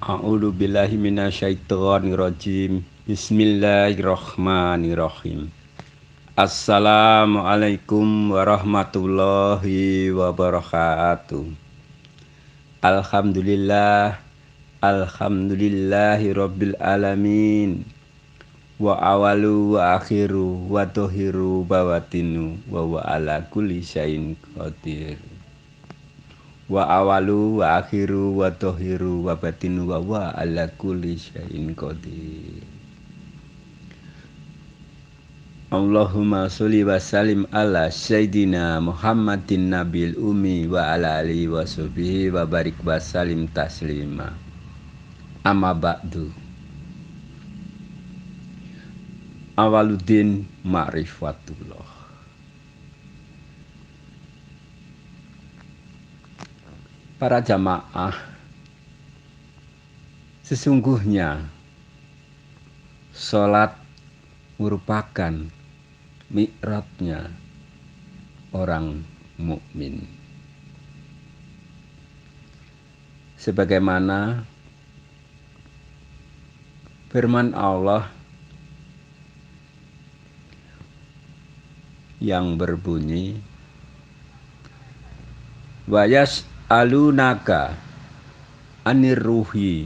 A'udzu billahi minasyaitonir rajim. Bismillahirrahmanirrahim. Assalamualaikum warahmatullahi wabarakatuh. Alhamdulillah, alhamdulillahi rabbil alamin. Wa awalu wa akhiru wa tohiru bawatinu wa ala kulli syai'in qadir. Wa awalu wa akhiru wa tohiru wa batinu wa ala kulli syai'in qadir. Allahumma sholli wa sallim ala sayyidina Muhammadin nabil ummi wa ala alihi wa sahbihi wa barik wa salim taslima. Amma ba'du. Awaluddin ma'rifatullah. Para jamaah, sesungguhnya sholat merupakan mi'rajnya orang mukmin. Sebagaimana firman Allah yang berbunyi, wa yas'alunaka anir ruhi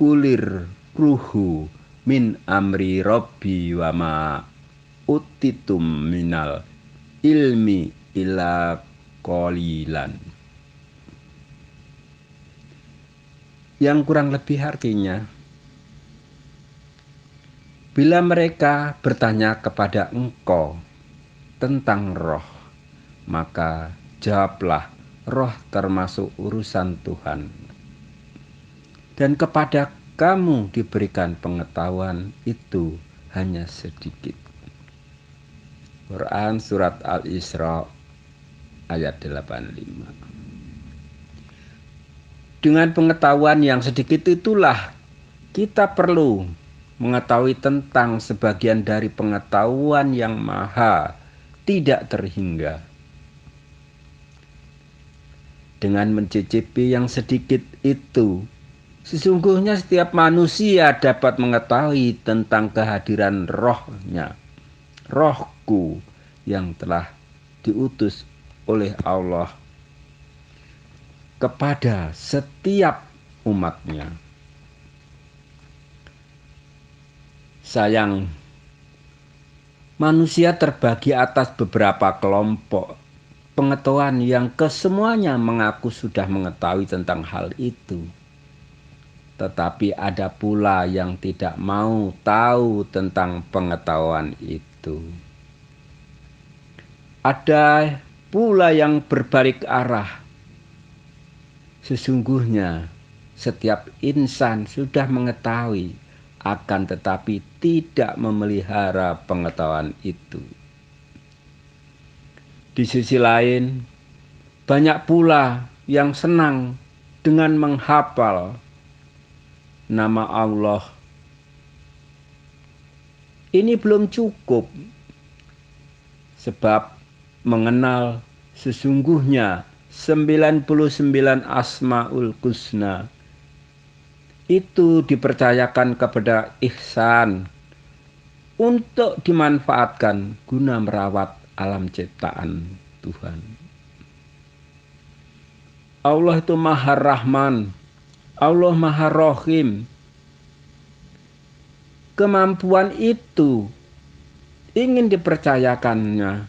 kulir ruhu min amri rabbi wa ma utitum minal ilmi illa qalilan. Yang kurang lebih artinya, bila mereka bertanya kepada engkau tentang roh, maka jawablah, roh termasuk urusan Tuhan. Dan kepada kamu diberikan pengetahuan itu hanya sedikit. Quran Surat Al-Isra ayat 85. Dengan pengetahuan yang sedikit itulah kita perlu mengetahui tentang sebagian dari pengetahuan yang maha tidak terhingga. Dengan mencicipi yang sedikit itu, sesungguhnya setiap manusia dapat mengetahui tentang kehadiran rohnya, rohku yang telah diutus oleh Allah kepada setiap umatnya. Sayang, manusia terbagi atas beberapa kelompok pengetahuan yang kesemuanya mengaku sudah mengetahui tentang hal itu. Tetapi ada pula yang tidak mau tahu tentang pengetahuan itu. Ada pula yang berbalik arah. Sesungguhnya setiap insan sudah mengetahui, akan tetapi tidak memelihara pengetahuan itu. Di sisi lain, banyak pula yang senang dengan menghafal nama Allah. Ini belum cukup, sebab mengenal sesungguhnya 99 Asmaul Husna itu dipercayakan kepada ihsan untuk dimanfaatkan guna merawat alam ciptaan Tuhan. Allah itu Maha Rahman, Allah Maha Rahim. Kemampuan itu ingin dipercayakannya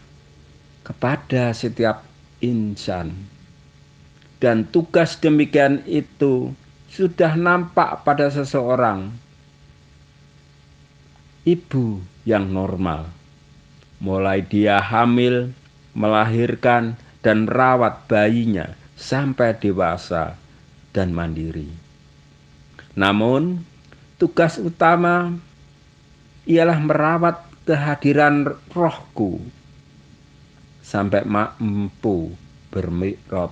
kepada setiap insan. Dan tugas demikian itu sudah nampak pada seseorang ibu yang normal. Mulai dia hamil, melahirkan, dan merawat bayinya sampai dewasa dan mandiri. Namun, tugas utama ialah merawat kehadiran rohku sampai mampu bermi'raj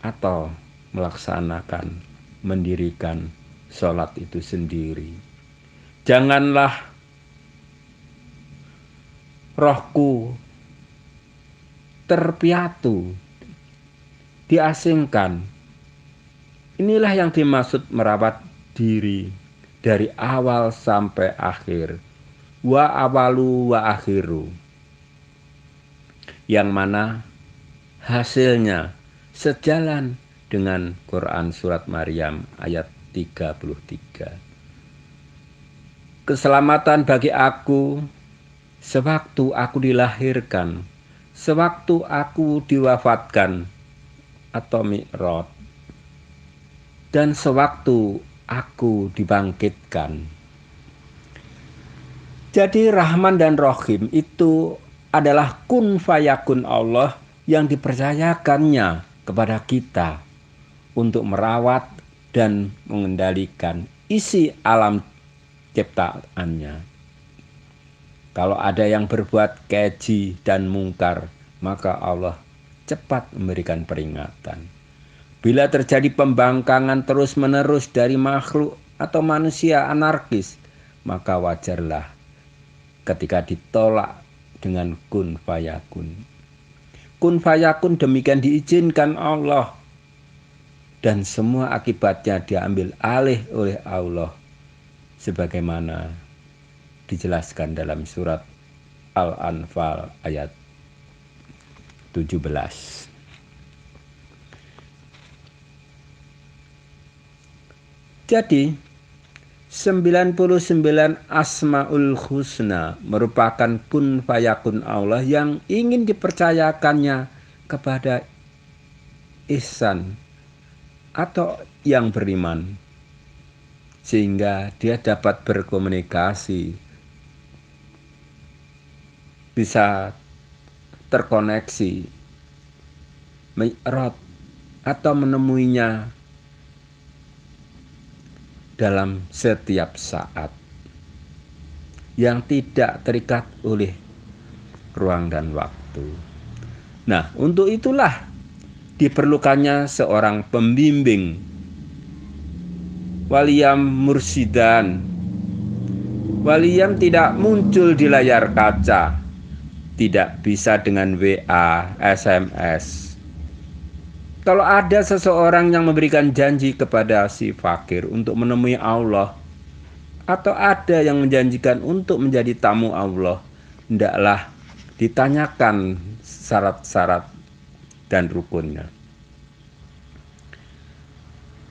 atau melaksanakan, mendirikan sholat itu sendiri. Janganlah rohku terpiatu, diasingkan Inilah yang dimaksud merawat diri dari awal sampai akhir. Wa awalu wa akhiru. Yang mana hasilnya sejalan dengan Quran Surat Maryam ayat 33. Keselamatan bagi aku sewaktu aku dilahirkan, sewaktu aku diwafatkan atau mi'raj, dan sewaktu aku dibangkitkan. Jadi Rahman dan Rahim itu adalah kun fayakun Allah yang dipercayakannya kepada kita untuk merawat dan mengendalikan isi alam ciptaannya. Kalau ada yang berbuat keji dan mungkar, maka Allah cepat memberikan peringatan. Bila terjadi pembangkangan terus-menerus dari makhluk atau manusia anarkis, maka wajarlah ketika ditolak dengan kun fayakun. Kun fayakun demikian diizinkan Allah, dan semua akibatnya diambil alih oleh Allah, sebagaimana dijelaskan dalam surat Al-Anfal ayat 17. Jadi 99 Asmaul Husna merupakan kun fayakun Allah yang ingin dipercayakannya kepada ihsan atau yang beriman, sehingga dia dapat berkomunikasi, bisa terkoneksi, mi'raj atau menemuinya dalam setiap saat yang tidak terikat oleh ruang dan waktu. Nah, untuk itulah diperlukannya seorang pembimbing, waliyam mursidan. Waliyam tidak muncul di layar kaca, tidak bisa dengan WA, SMS. Kalau ada seseorang yang memberikan janji kepada si fakir untuk menemui Allah, atau ada yang menjanjikan untuk menjadi tamu Allah, hendaklah ditanyakan syarat-syarat dan rukunnya.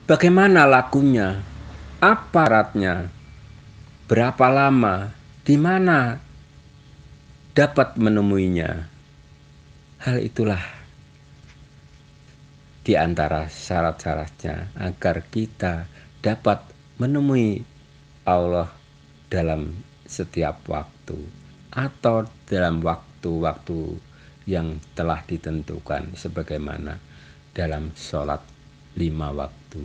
Bagaimana lakunya? Apa syaratnya? Berapa lama? Di mana dapat menemuinya? Hal itulah di antara syarat-syaratnya agar kita dapat menemui Allah dalam setiap waktu atau dalam waktu-waktu yang telah ditentukan, sebagaimana dalam sholat 5 waktu.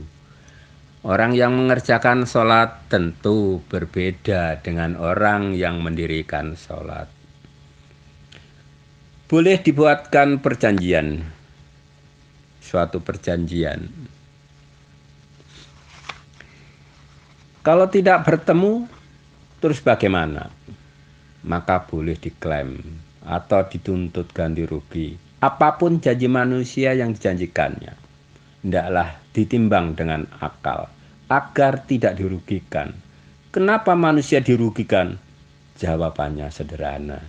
Orang yang mengerjakan sholat tentu berbeda dengan orang yang mendirikan sholat. Boleh dibuatkan perjanjian, suatu perjanjian. Kalau tidak bertemu, terus bagaimana? Maka boleh diklaim atau dituntut ganti rugi. Apapun janji manusia yang dijanjikannya, hendaklah ditimbang dengan akal agar tidak dirugikan. Kenapa manusia dirugikan? Jawabannya sederhana.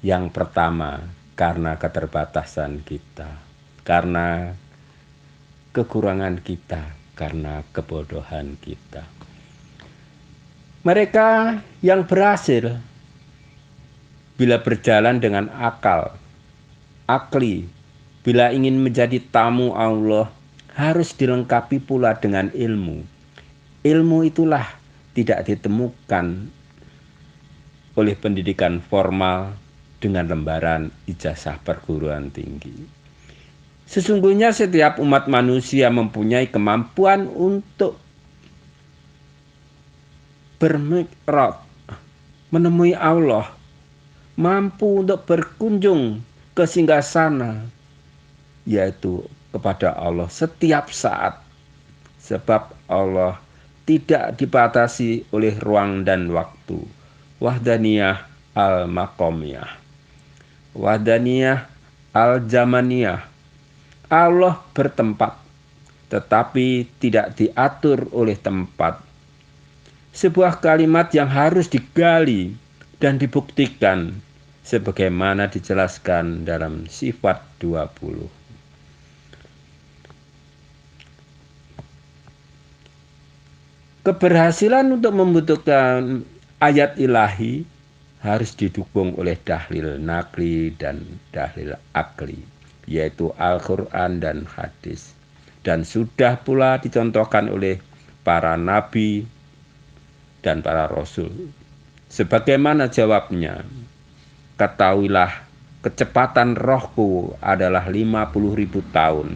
Yang pertama, karena keterbatasan kita, karena kekurangan kita, karena kebodohan kita. Mereka yang berhasil bila berjalan dengan akli, bila ingin menjadi tamu Allah, harus dilengkapi pula dengan ilmu. Ilmu itulah tidak ditemukan oleh pendidikan formal dengan lembaran ijazah perguruan tinggi. Sesungguhnya setiap umat manusia mempunyai kemampuan untuk bermi'raj, menemui Allah, mampu untuk berkunjung ke singgasana, yaitu kepada Allah setiap saat, sebab Allah tidak dibatasi oleh ruang dan waktu. Wahdaniyah al-maqamiyah, wahdaniyah al-zamaniyah. Allah bertempat tetapi tidak diatur oleh tempat. Sebuah kalimat yang harus digali dan dibuktikan sebagaimana dijelaskan dalam sifat 20. Keberhasilan untuk membutuhkan ayat ilahi harus didukung oleh dalil nakli dan dalil akli, yaitu Al-Quran dan hadis. Dan sudah pula dicontohkan oleh para nabi dan para rasul. Sebagaimana jawabnya, ketahuilah kecepatan rohku adalah 50.000 tahun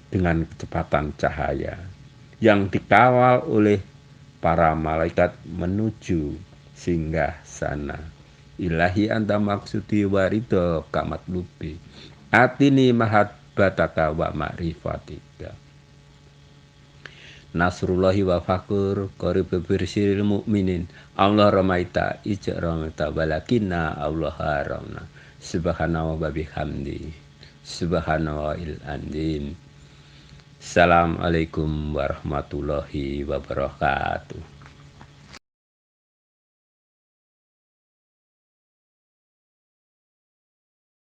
dengan kecepatan cahaya yang dikawal oleh para malaikat menuju singgah sana. Ilahi anta maksudi warido kamat lubi atini mahat bataka wa ma'rifatika. Nasrullahi wa fakur qarib birsiril mu'minin Allah ramaita ija ramaita walakinna Allah haramna subhanahu wa bihamdi subhanahu wa il-andim. Assalamualaikum warahmatullahi wabarakatuh.